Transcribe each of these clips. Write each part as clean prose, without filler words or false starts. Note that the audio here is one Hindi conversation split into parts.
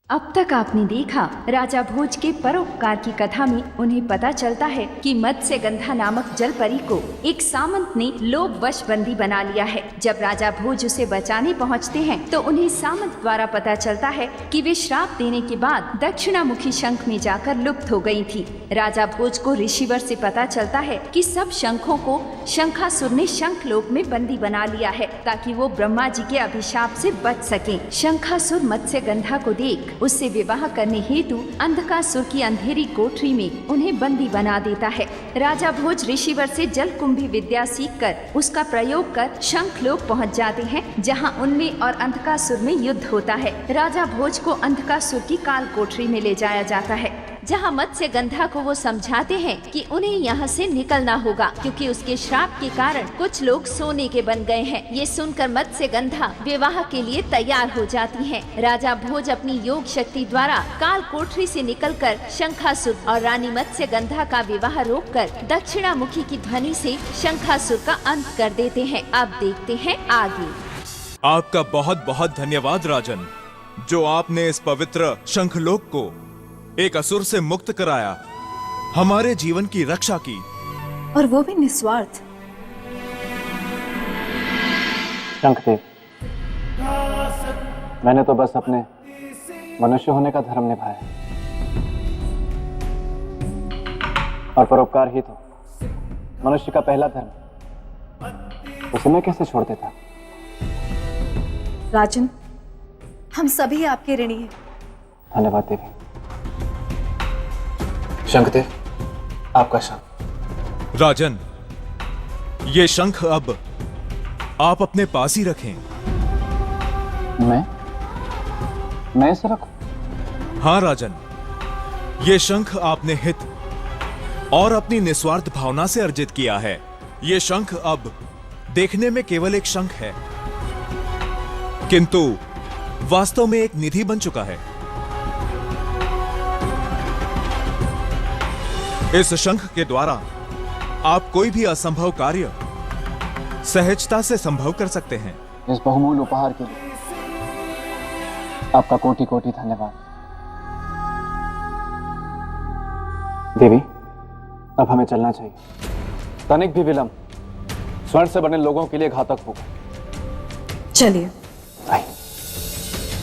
अब तक आपने देखा राजा भोज के परोपकार की कथा में उन्हें पता चलता है कि मत्स्यगंधा नामक जलपरी को एक सामंत ने लोभवश बंदी बना लिया है। जब राजा भोज उसे बचाने पहुंचते हैं तो उन्हें सामंत द्वारा पता चलता है कि वे श्राप देने के बाद दक्षिणामुखी शंख में जाकर लुप्त हो गई थी। राजा भोज को ऋषिवर से पता चलता है कि सब शंखों को शंखासुर ने शंखलोक में बंदी बना लिया है ताकि वो ब्रह्मा जी के अभिशाप से बच सके। शंखासुर मत्स्यगंधा को देख उससे विवाह करने हेतु अंधकासुर की अंधेरी कोठरी में उन्हें बंदी बना देता है। राजा भोज ऋषिवर से जलकुंभी विद्या सीखकर उसका प्रयोग कर शंखलोक पहुंच जाते हैं, जहां उनमें और अंधकासुर में युद्ध होता है। राजा भोज को अंधकासुर की काल कोठरी में ले जाया जाता है, जहां मत्स्यगंधा को वो समझाते हैं कि उन्हें यहाँ से निकलना होगा क्योंकि उसके श्राप के कारण कुछ लोग सोने के बन गए हैं। ये सुनकर मत्स्यगंधा विवाह के लिए तैयार हो जाती हैं। राजा भोज अपनी योग शक्ति द्वारा काल कोठरी से निकलकर शंखासुर और रानी मत्स्यगंधा का विवाह रोककर दक्षिणामुखी की ध्वनि से शंखासुर का अंत कर देते हैं। अब देखते हैं आगे। आपका बहुत बहुत धन्यवाद राजन, जो आपने इस पवित्र शंखलोक को एक असुर से मुक्त कराया, हमारे जीवन की रक्षा की, और वो भी निस्वार्थ। शंखदेव, मैंने तो बस अपने मनुष्य होने का धर्म निभाया और परोपकार ही तो मनुष्य का पहला धर्म, उसे मैं कैसे छोड़ देता। राजन, हम सभी आपके ऋणी हैं। धन्यवाद देवी। शंखदेव, आपका शंख। राजन, ये शंख अब आप अपने पास ही रखें। मैं इसे रखूं? हाँ राजन, ये शंख आपने हित और अपनी निस्वार्थ भावना से अर्जित किया है। ये शंख अब देखने में केवल एक शंख है, किंतु वास्तव में एक निधि बन चुका है। इस शंख के द्वारा आप कोई भी असंभव कार्य सहजता से संभव कर सकते हैं। इस बहुमूल्य उपहार के लिए आपका कोटि कोटि धन्यवाद। देवी, अब हमें चलना चाहिए। तनिक भी विलंब स्वर्ण से बने लोगों के लिए घातक होगा। चलिए।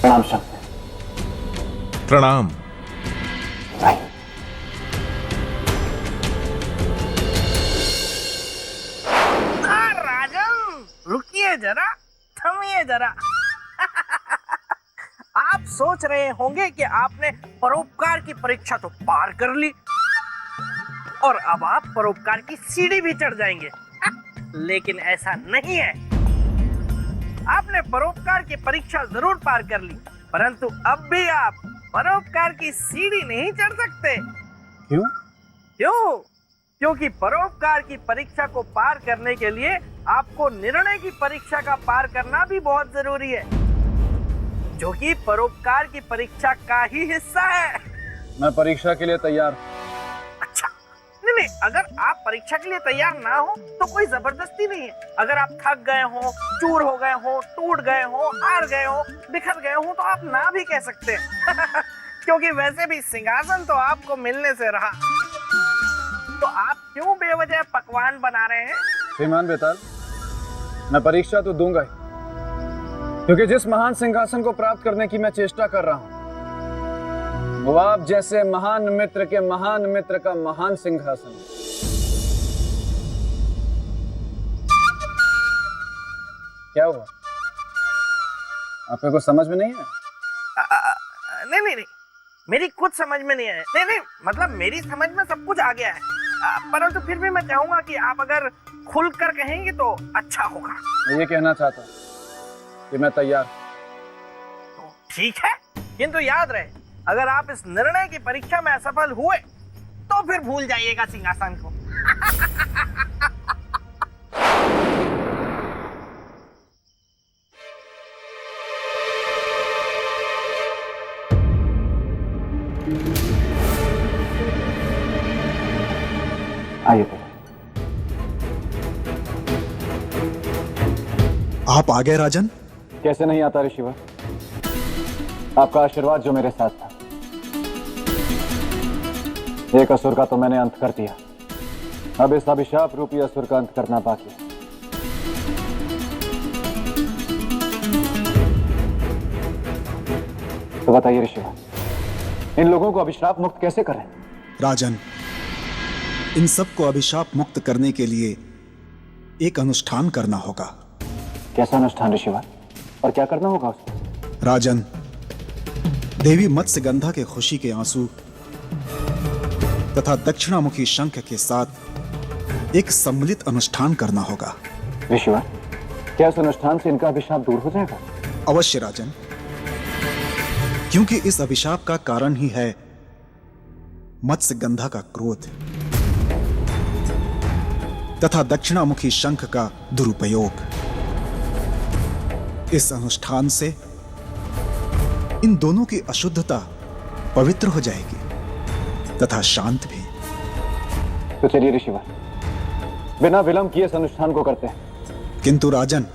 प्रणाम शंख। प्रणाम। रुकिए जरा, थमिए जरा। आप सोच रहे होंगे कि आपने परोपकार की परीक्षा तो पार कर ली और अब आप परोपकार की सीढ़ी भी चढ़ जाएंगे। लेकिन ऐसा नहीं है। आपने परोपकार की परीक्षा जरूर पार कर ली, परंतु अब भी आप परोपकार की सीढ़ी नहीं चढ़ सकते। क्यों? क्योंकि परोपकार की परीक्षा को पार करने के लिए आपको निर्णय की परीक्षा का पार करना भी बहुत जरूरी है, जो कि परोपकार की परीक्षा का ही हिस्सा है। मैं परीक्षा के लिए तैयार। अच्छा, नहीं, अगर आप परीक्षा के लिए तैयार ना हो तो कोई जबरदस्ती नहीं है। अगर आप थक गए हो, चूर हो गए हो, टूट गए हो, हार गए हो, बिखर गए हो, तो आप ना भी कह सकते हैं। क्योंकि वैसे भी सिंहासन तो आपको मिलने से रहा, तो आप क्यों बेवजह पकवान बना रहे हैं? श्रीमान बेताल, मैं परीक्षा तो दूंगा ही, क्योंकि जिस महान सिंहासन को प्राप्त करने की मैं चेष्टा कर रहा हूं, वो आप जैसे महान मित्र के महान मित्र का महान सिंहासन। क्या हुआ? आपको कुछ समझ में नहीं है? नहीं, मेरी कुछ समझ में नहीं है। नहीं, मतलब मेरी समझ में सब कुछ आ गया है, परंतु फिर भी मैं चाहूंगा कि आप अगर खुलकर कहेंगे तो अच्छा होगा। मैं ये कहना चाहता हूं कि मैं तैयार। तो ठीक है, किंतु याद रहे, अगर आप इस निर्णय की परीक्षा में असफल हुए तो फिर भूल जाइएगा सिंहासन को। आइए। आप आ गए राजन? कैसे नहीं आता ऋषिवर? आपका आशीर्वाद जो मेरे साथ था। एक असुर का तो मैंने अंत कर दिया, अब इस अभिशाप रूपी असुर का अंत करना बाकी है। तो बताइए ऋषिवर, इन लोगों को अभिशाप मुक्त कैसे करें? राजन, इन सबको अभिशाप मुक्त करने के लिए एक अनुष्ठान करना होगा। कैसा अनुष्ठान ऋषिवर, और क्या करना होगा उसमें? राजन, देवी मत्स्यगंधा के खुशी के आंसू तथा दक्षिणामुखी शंख के साथ एक सम्मिलित अनुष्ठान करना होगा। ऋषिवर, क्या इस अनुष्ठान से इनका अभिशाप दूर हो जाएगा? अवश्य राजन, क्योंकि इस अभिशाप का कारण ही है मत्स्यगंधा का क्रोध तथा दक्षिणामुखी शंख का दुरुपयोग। इस अनुष्ठान से इन दोनों की अशुद्धता पवित्र हो जाएगी तथा शांत भी। तो चलिए ऋषिवर, बिना विलंब किए इस अनुष्ठान को करते हैं। किंतु राजन,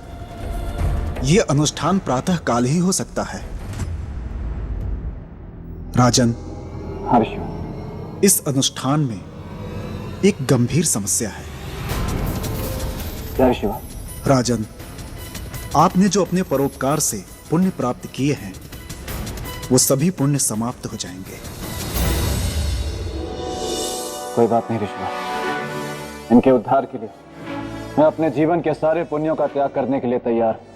यह अनुष्ठान प्रातः काल ही हो सकता है। राजन, हाँ ऋषिवर। इस अनुष्ठान में एक गंभीर समस्या है। क्या ऋषिवर? राजन, आपने जो अपने परोपकार से पुण्य प्राप्त किए हैं, वो सभी पुण्य समाप्त हो जाएंगे। कोई बात नहीं ऋषिवर, इनके उद्धार के लिए मैं अपने जीवन के सारे पुण्यों का त्याग करने के लिए तैयार हूं।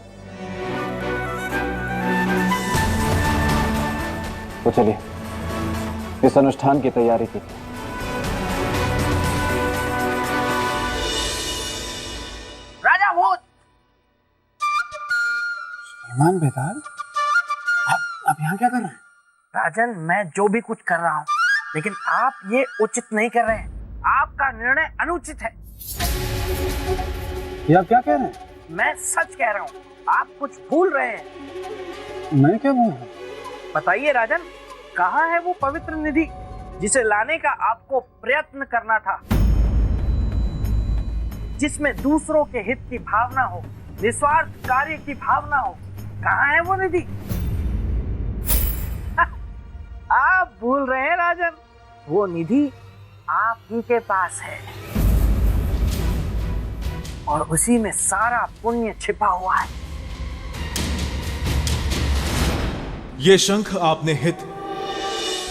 तो चलिए इस अनुष्ठान की तैयारी कीजिए। राजा भोज, श्रीमान बेताल, आप यहाँ क्या कर रहे हैं? राजन, मैं जो भी कुछ कर रहा हूँ, लेकिन आप ये उचित नहीं कर रहे हैं। आपका निर्णय अनुचित है। ये आप क्या कह रहे हैं? मैं सच कह रहा हूँ, आप कुछ भूल रहे हैं। मैं क्या बोल रहा हूँ? बताइए राजन, कहाँ है वो पवित्र निधि जिसे लाने का आपको प्रयत्न करना था, जिसमें दूसरों के हित की भावना हो, निस्वार्थ कार्य की भावना हो? कहाँ है वो निधि? आप भूल रहे हैं राजन, वो निधि आप ही के पास है और उसी में सारा पुण्य छिपा हुआ है। ये शंख आपने हित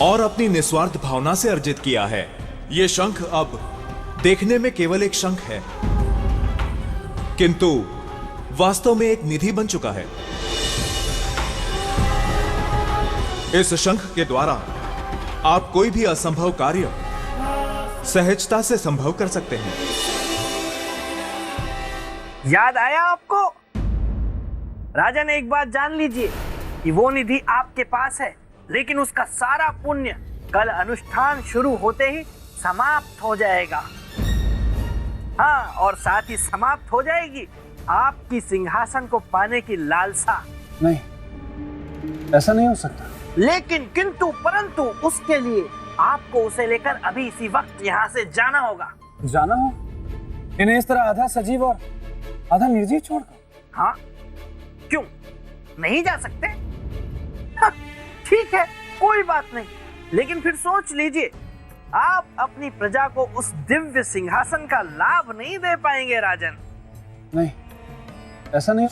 और अपनी निस्वार्थ भावना से अर्जित किया है। ये शंख अब देखने में केवल एक शंख है, किंतु वास्तव में एक निधि बन चुका है। इस शंख के द्वारा आप कोई भी असंभव कार्य सहजता से संभव कर सकते हैं। याद आया आपको? राजन, एक बात जान लीजिए कि वो निधि आपके पास है, लेकिन उसका सारा पुण्य कल अनुष्ठान शुरू होते ही समाप्त हो जाएगा। हाँ, और साथ ही समाप्त हो जाएगी आपकी सिंहासन को पाने की लालसा। नहीं, ऐसा नहीं हो सकता। लेकिन किंतु परंतु उसके लिए आपको उसे लेकर अभी इसी वक्त यहाँ से जाना होगा। जाना हो? इन्हें इस तरह आधा सजीव और आधा निर्जीव छोड़कर? हाँ, क्यों नहीं जा सकते? हाँ, ठीक है, कोई बात नहीं, लेकिन फिर सोच लीजिए, आप अपनी प्रजा को उस दिव्य सिंहासन का लाभ नहीं दे पाएंगे राजन। नहीं, ऐसा नहीं।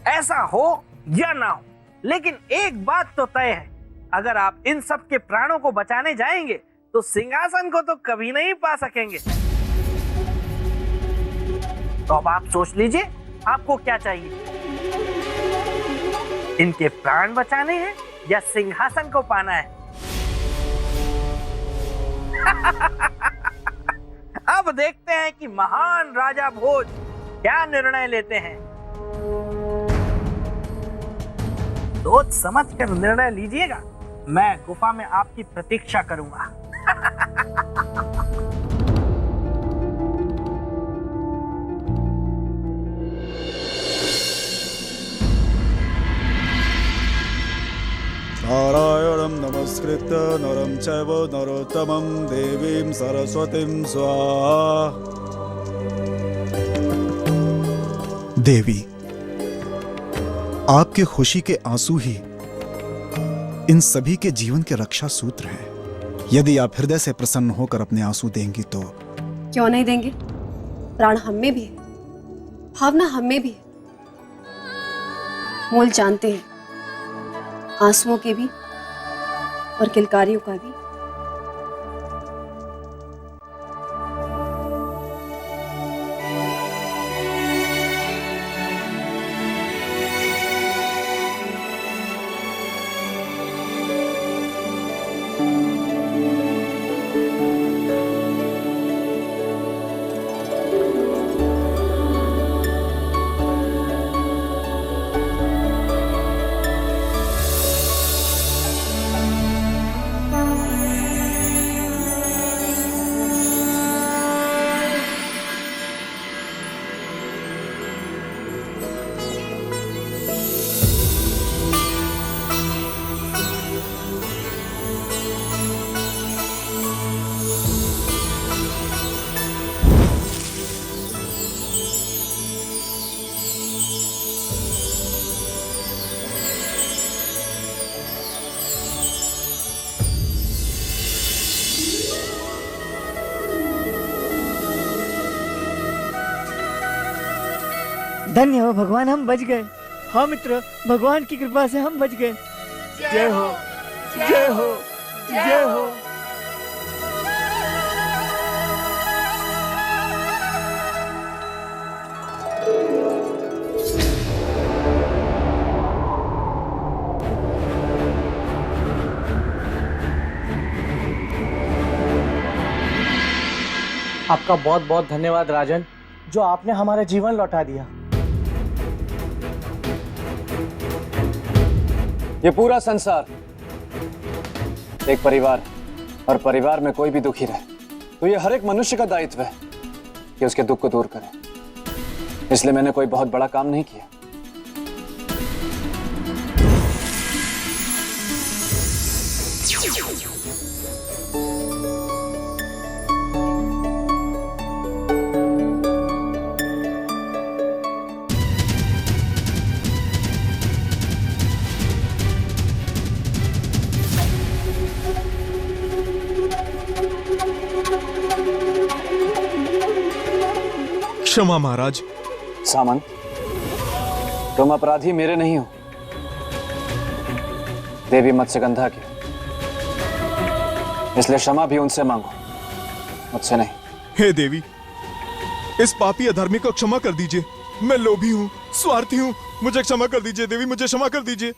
ऐसा हो या ना हो, लेकिन एक बात तो तय है, अगर आप इन सब के प्राणों को बचाने जाएंगे तो सिंहासन को तो कभी नहीं पा सकेंगे। तो अब आप सोच लीजिए, आपको क्या चाहिए? इनके प्राण बचाने हैं या सिंहासन को पाना है? अब देखते हैं कि महान राजा भोज क्या निर्णय लेते हैं। सोच समझ कर निर्णय लीजिएगा। मैं गुफा में आपकी प्रतीक्षा करूंगा। नारायणं नमस्कृत्य नरं चैव नरोत्तमं देवीं सरस्वतीं स्वाहा। देवी, आपके खुशी के आंसू ही इन सभी के जीवन के रक्षा सूत्र हैं। यदि आप हृदय से प्रसन्न होकर अपने आंसू देंगी तो क्यों नहीं देंगे? प्राण हम में भी है, भावना हम में भी है, मोल जानते हैं आंसुओं के भी और किलकारियों का भी। धन्य हो भगवान, हम बच गए। हाँ मित्र, भगवान की कृपा से हम बच गए। जय हो, जय हो, जय हो। आपका बहुत बहुत धन्यवाद राजन, जो आपने हमारा जीवन लौटा दिया। ये पूरा संसार एक परिवार, और परिवार में कोई भी दुखी रहे तो ये हर एक मनुष्य का दायित्व है कि उसके दुख को दूर करे। इसलिए मैंने कोई बहुत बड़ा काम नहीं किया। क्षमा महाराज। सामंत, तुम अपराधी मेरे नहीं हो, देवी मत्स्यगंधा की। इसलिए क्षमा भी उनसे मांगो, मुझसे नहीं। हे देवी, इस पापी अधर्मी को क्षमा कर दीजिए। मैं लोभी हूँ, स्वार्थी हूँ, मुझे क्षमा कर दीजिए देवी, मुझे क्षमा कर दीजिए।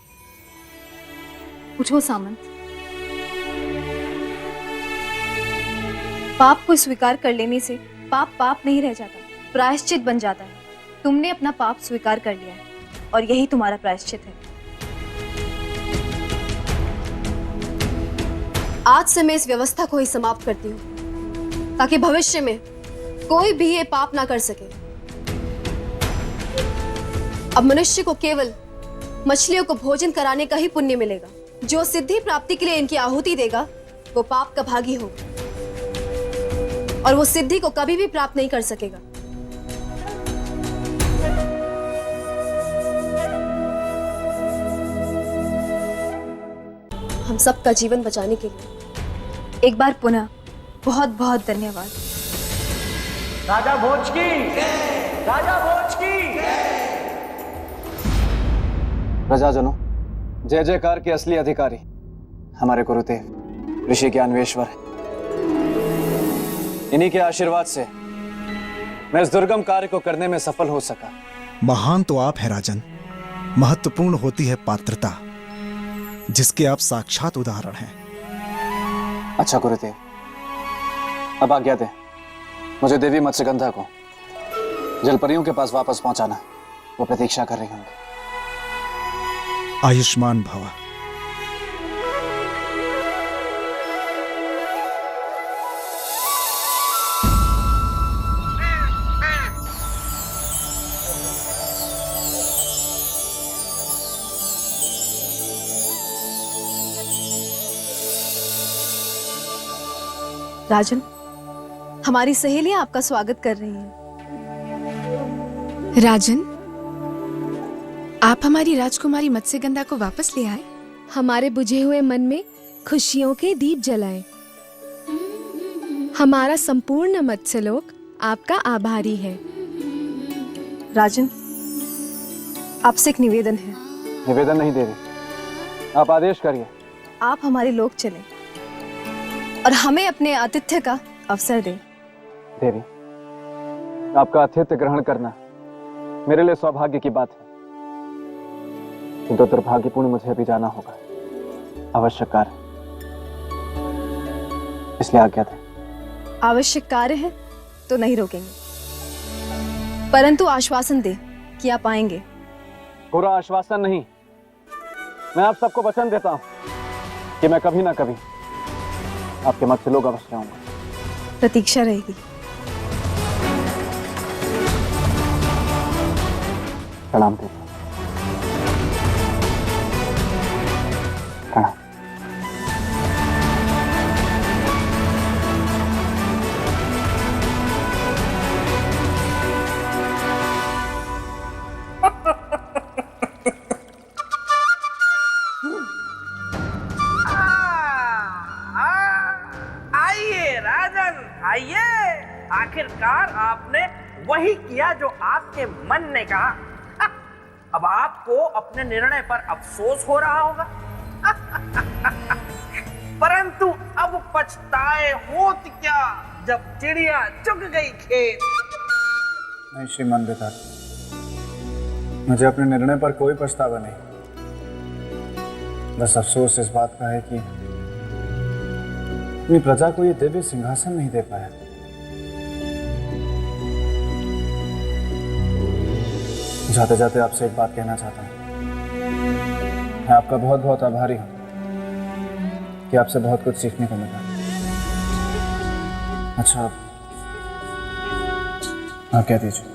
उठो सामंत, पाप को स्वीकार कर लेने से पाप पाप नहीं रह जाता, प्रायश्चित बन जाता है। तुमने अपना पाप स्वीकार कर लिया है और यही तुम्हारा प्रायश्चित है। आज से मैं इस व्यवस्था को ही समाप्त करती हूँ, ताकि भविष्य में कोई भी ये पाप ना कर सके। अब मनुष्य को केवल मछलियों को भोजन कराने का ही पुण्य मिलेगा। जो सिद्धि प्राप्ति के लिए इनकी आहुति देगा वो पाप का भागी होगा, और वो सिद्धि को कभी भी प्राप्त नहीं कर सकेगा। हम सबका जीवन बचाने के लिए एक बार पुनः बहुत बहुत धन्यवाद। राजा भोज की, राजा भोज की। प्रजाजनों, जय जयकार के असली अधिकारी हमारे गुरुदेव ऋषि ज्ञानवेश्वर हैं। इन्हीं के आशीर्वाद से मैं इस दुर्गम कार्य को करने में सफल हो सका। महान तो आप हैं राजन, महत्वपूर्ण होती है पात्रता, जिसके आप साक्षात उदाहरण हैं। अच्छा गुरुदेव, अब आज्ञा दें, मुझे देवी मत्स्यगंधा को जलपरियों के पास वापस पहुंचाना। वो प्रतीक्षा कर रही होंगी। आयुष्मान भवा। राजन, हमारी सहेलियां आपका स्वागत कर रही हैं। राजन, आप हमारी राजकुमारी मत्स्यगंधा को वापस ले आए। हमारे बुझे हुए मन में खुशियों के दीप जलाएं। हमारा संपूर्ण मत्स्यलोक आपका आभारी है। राजन, आपसे एक निवेदन है। निवेदन नहीं देवी, आप आदेश करिए। आप हमारे लोक चलें और हमें अपने आतिथ्य का अवसर दें। देवी, आपका आतिथ्य ग्रहण करना मेरे लिए सौभाग्य की बात है, किंतु दुर्भाग्यपूर्ण मुझे अभी जाना होगा, आवश्यक कार्य, इसलिए आज्ञा दें। आवश्यक कार्य है तो नहीं रोकेंगे, परंतु आश्वासन दें कि आप आएंगे। पूरा आश्वासन नहीं, मैं आप सबको वचन देता हूं कि मैं कभी ना कभी आपके मत्स्यलोक अवश्य आऊंगा। प्रतीक्षा रहेगी। प्रणाम देवी। प्रणाम। आइए राजन, आइए। आखिरकार आपने वही किया जो आपके मन ने कहा। अब आपको अपने निर्णय पर अफसोस हो रहा होगा। परंतु अब पछताए होत क्या जब चिड़िया चुग गई खेत। नहीं श्रीमान बेकार, मुझे अपने निर्णय पर कोई पछतावा नहीं। बस अफसोस इस बात का है कि अपनी प्रजा को ये दिव्य सिंहासन नहीं दे पाया। जाते जाते आपसे एक बात कहना चाहता हूं। मैं आपका बहुत बहुत आभारी हूं कि आपसे बहुत कुछ सीखने को मिला। अच्छा, आप कह दीजिए।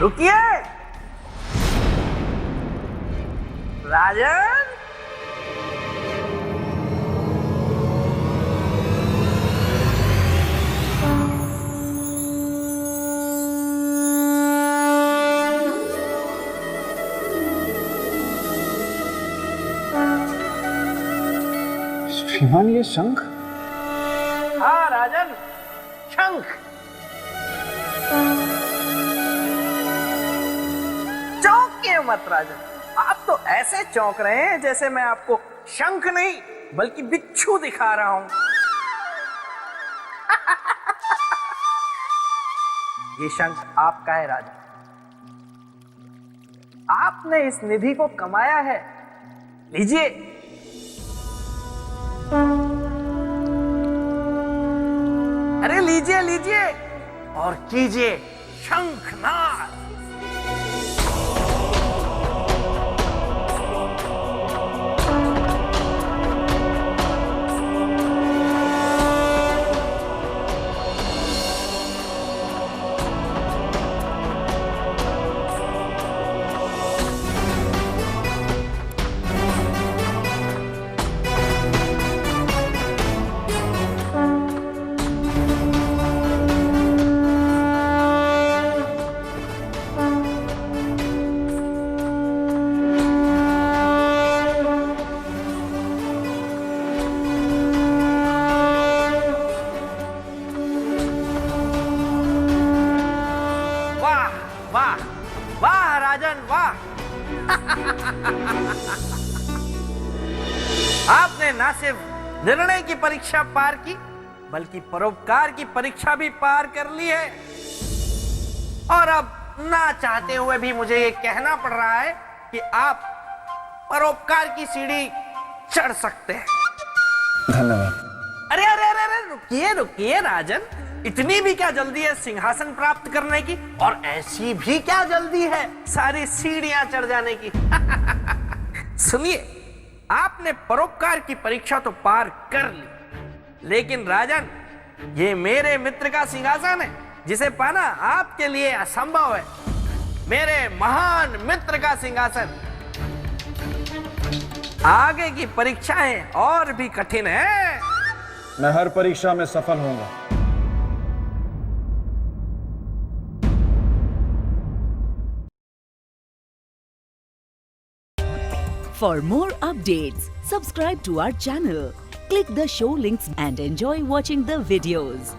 रुकिए राजन। श्रीमान, ये शंख? हाँ राजन, शंख। चौंकिए मत राजन, आप तो ऐसे चौंक रहे हैं जैसे मैं आपको शंख नहीं बल्कि बिच्छू दिखा रहा हूं। ये शंख आपका है राजन। आपने इस निधि को कमाया है, लीजिए। अरे लीजिए लीजिए और कीजिए शंखनाद। वाह वाह राजन वाह। आपने ना सिर्फ निर्णय की परीक्षा पार की बल्कि परोपकार की परीक्षा भी पार कर ली है। और अब ना चाहते हुए भी मुझे ये कहना पड़ रहा है कि आप परोपकार की सीढ़ी चढ़ सकते हैं। धन्यवाद। अरे अरे अरे अरे रुकिए रुकिए राजन, इतनी भी क्या जल्दी है सिंहासन प्राप्त करने की, और ऐसी भी क्या जल्दी है सारी सीढ़ियां चढ़ जाने की। सुनिए, आपने परोपकार की परीक्षा तो पार कर ली, लेकिन राजन, ये मेरे मित्र का सिंहासन है जिसे पाना आपके लिए असंभव है। मेरे महान मित्र का सिंहासन। आगे की परीक्षाएं और भी कठिन है। मैं हर परीक्षा में सफल होऊंगा। For more updates, subscribe to our channel, click the show links and enjoy watching the videos.